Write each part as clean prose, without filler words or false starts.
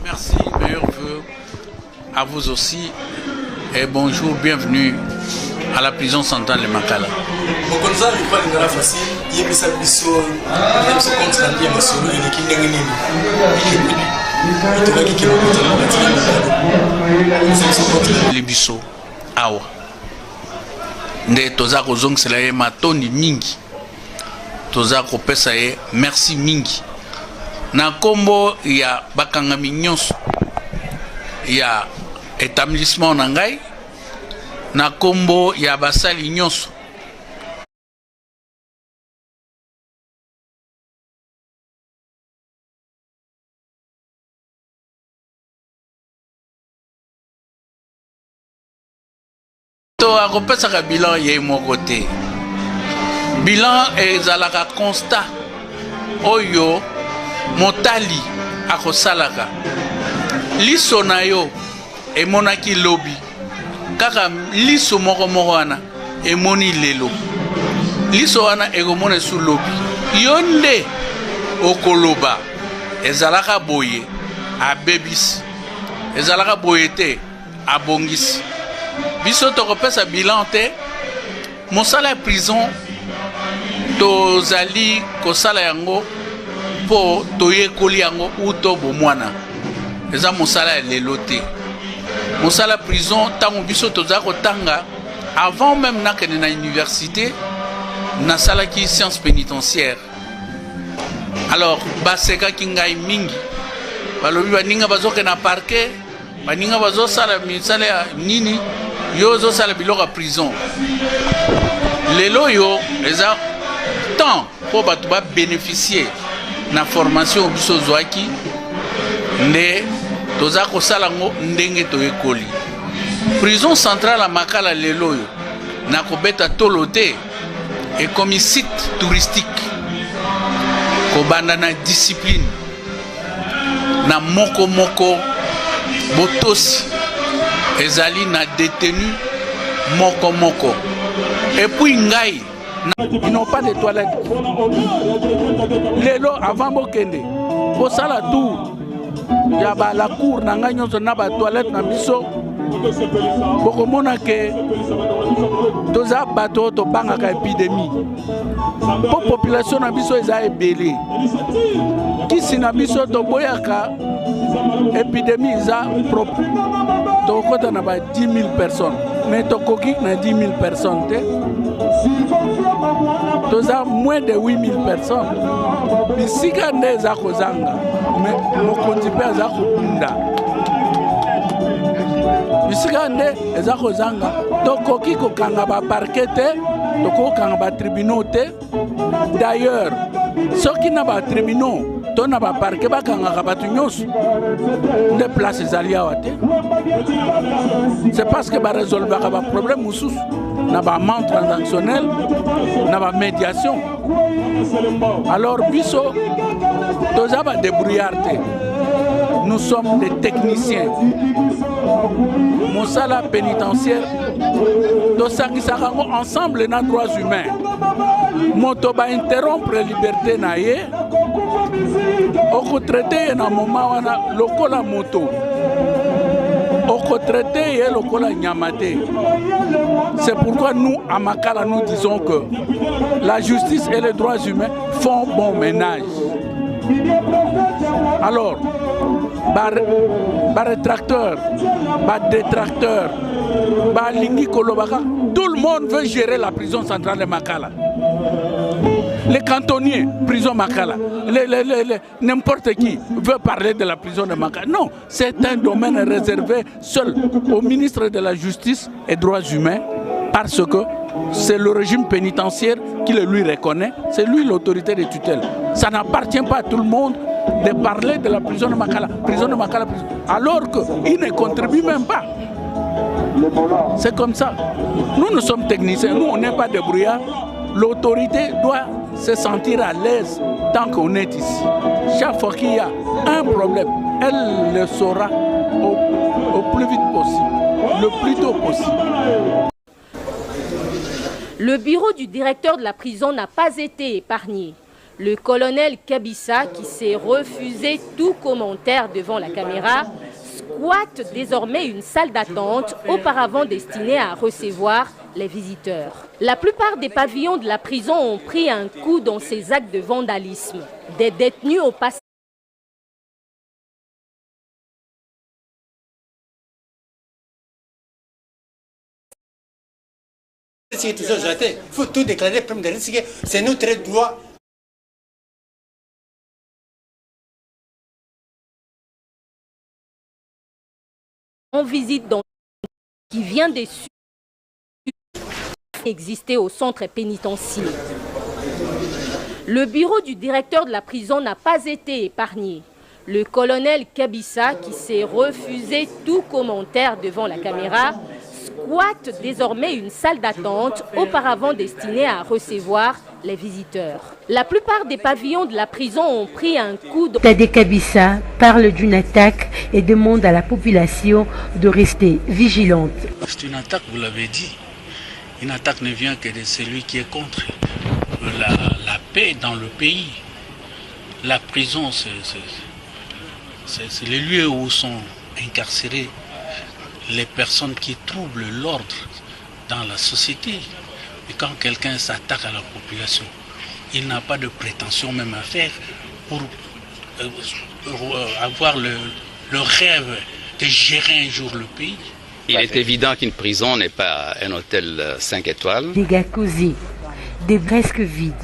Merci, meilleurs vœux à vous aussi et bonjour, bienvenue à la prison centrale de Makala. Libiso awa nde toza kozongisela ye matondi mingi, toza kopesa ye merci mingi na kombo ya bakangami nyonso ya établissement na ngai, na kombo ya basali nyonso to akopesaka bilan ye moko te. Bilan ezalaka constat oyo motali akosalaka liso na yo emonaki lobi kaka liso moko wana emoni lelo, liso wana ekomona su lobi yo nde okoloba ezalaka boye abebisi, ezalaka boye te abongisi. Biso tokopesa bilan te mosala ya prison tozali kosala yango po toyekoli yango uto bomwana, eza mosala ya lelo te. Mosala ya prison tango biso tozali kotanga avant même nakende na université nasalaki science pénitentiaire. Alors basekaki ngai mingi, balobi baninga bazoke na parquet, baninga bazosala misala ya nini yo ozosala biloko ya prison. Lelo yo eza temps po bato babénéficier na formation biso zwaki nde toza kosala ngo ndenge toyekoli. Prison centrale à Makala lelo yo na kobeta tolo te ekomi site touristique kobanda na discipline na moko moko botosi ezali na détenu moko moko. Et puis ngai ils n'ont pas de toilettes. Lelo avant bokende posala tour ya ba la cour na ngai nyonso na ba toilette na biso bokomona ke toza bato tobangaka épidémie po population na biso eza ebele, kisi na biso toboyaka épidémie eza propre tokota na ba 10 000 personnes, mais tokoki na 10 000 personnes te, toza moins de 8 000 personnes. Bisika nde eza kozanga mais mokonzi mpe aza kobunda, bisika nde eza kozanga tokoki kokanga baparke te, tokoki kokanga batribunaux te. D'ailleurs soki na batribunaux to na baparke bakangaka bato nyonso nde place ezali awa te. C'est parce que baresolvaka baproblème mosusu na bamant transactionnel na bamédiation. Alors biso toza badébrouillard te, nous sommes des techniciens. Mosala pénitentiaire tosangisaka yango ensemble na droits humains. Moto ba interrompre liberté na ye okotraite ye na moment wana lokola moto, okotraite ye lokola nyama te. C'est pourquoi nous à Makala nous disons que la justice et les droits humains font bon ménage. Alors rétracteur, détracteur, tout le monde veut gérer la prison centrale de Makala. Les cantonniers, prison Makala, n'importe qui veut parler de la prison de Makala. Non, c'est un domaine réservé seul au ministre de la Justice et droits humains, parce que c'est le régime pénitentiaire qui le lui reconnaît, c'est lui l'autorité de tutelle. Ça n'appartient pas à tout le monde de parler de la prison de Makala, alors qu'il ne contribue même pas. C'est comme ça. Nous sommes techniciens, nous on n'est pas débrouillards. L'autorité doit se sentir à l'aise tant qu'on est ici. Chaque fois qu'il y a un problème, elle le saura au plus vite possible, le plus tôt possible. Le bureau du directeur de la prison n'a pas été épargné. Le colonel Kabissa, qui s'est refusé tout commentaire devant la caméra, squatte désormais une salle d'attente auparavant destinée à recevoir les visiteurs. La plupart des pavillons de la prison ont pris un coup dans ces actes de vandalisme. Des détenus au passé. Il faut tout déclarer, c'est notre droit. En visite dans qui vient des exister au centre pénitentiaire. Le bureau du directeur de la prison n'a pas été épargné. Le colonel Kabissa, qui s'est refusé tout commentaire devant la caméra, squatte désormais une salle d'attente auparavant destinée à recevoir les visiteurs. La plupart des pavillons de la prison ont pris un coup de... Tadé Kabissa parle d'une attaque et demande à la population de rester vigilante. C'est une attaque, vous l'avez dit. Une attaque ne vient que de celui qui est contre la paix dans le pays. La prison, c'est les lieux où sont incarcérés les personnes qui troublent l'ordre dans la société. Et quand quelqu'un s'attaque à la population, il n'a pas de prétention même à faire pour avoir le rêve de gérer un jour le pays. Il est évident qu'une prison n'est pas un hôtel 5 étoiles. Des gars causés, des fresques vides.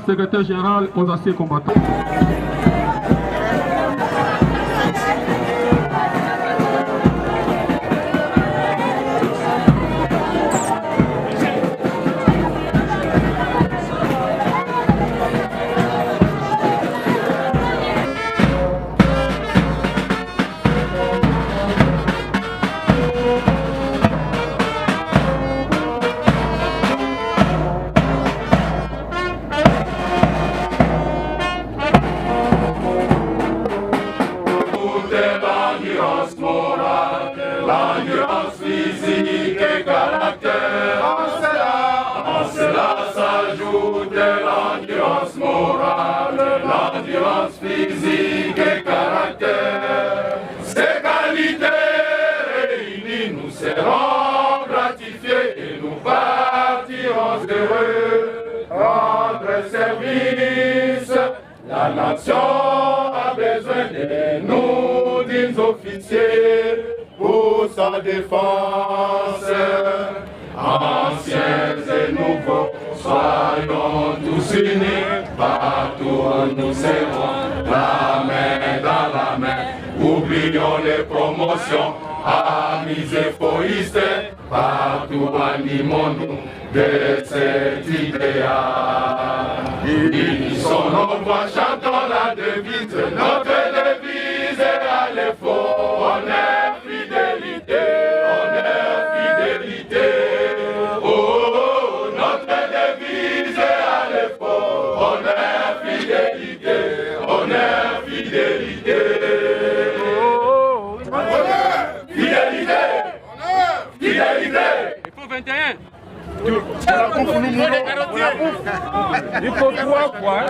Secrétaire général aux anciens combattants. L'endurance physique et caractère, en cela s'ajoute l'endurance morale, l'endurance physique et caractère. Ces qualités réunies, nous serons gratifiés et nous partirons heureux. Rendre service, la nation a besoin de nous, dignes officiers, pour sa défense. Anciens et nouveaux, soyons tous unis, partout où nous serons, la main dans la main. Oublions les promotions, amis égoïstes, partout animons-nous de cet idéal. Unissons nos voix, chantons la devise, notre devise à l'effort, honneur, fidélité, honneur, fidélité. Oh, notre devise à l'effort, honneur, fidélité, honneur, fidélité. Fidélité, fidélité. Il faut 21. Il faut 3 fois.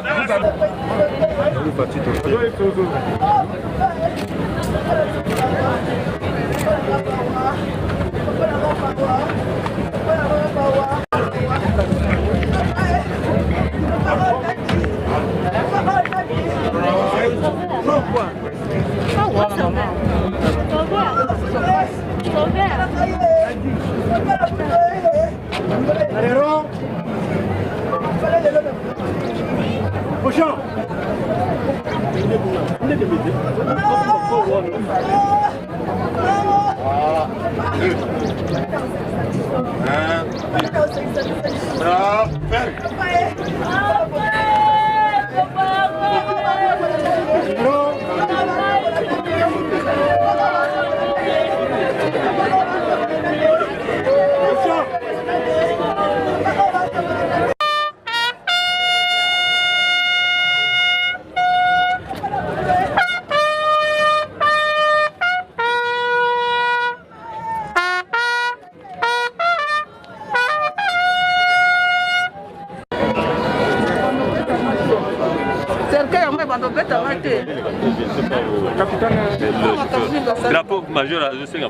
Drapeau major, je sais pas.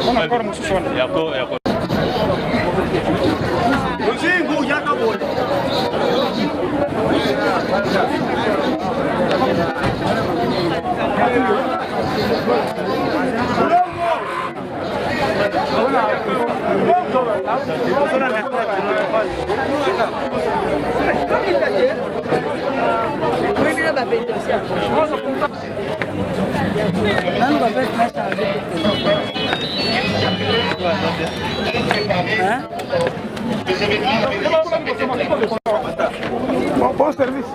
On a encore mon souffle. Il y a encore. Bon service.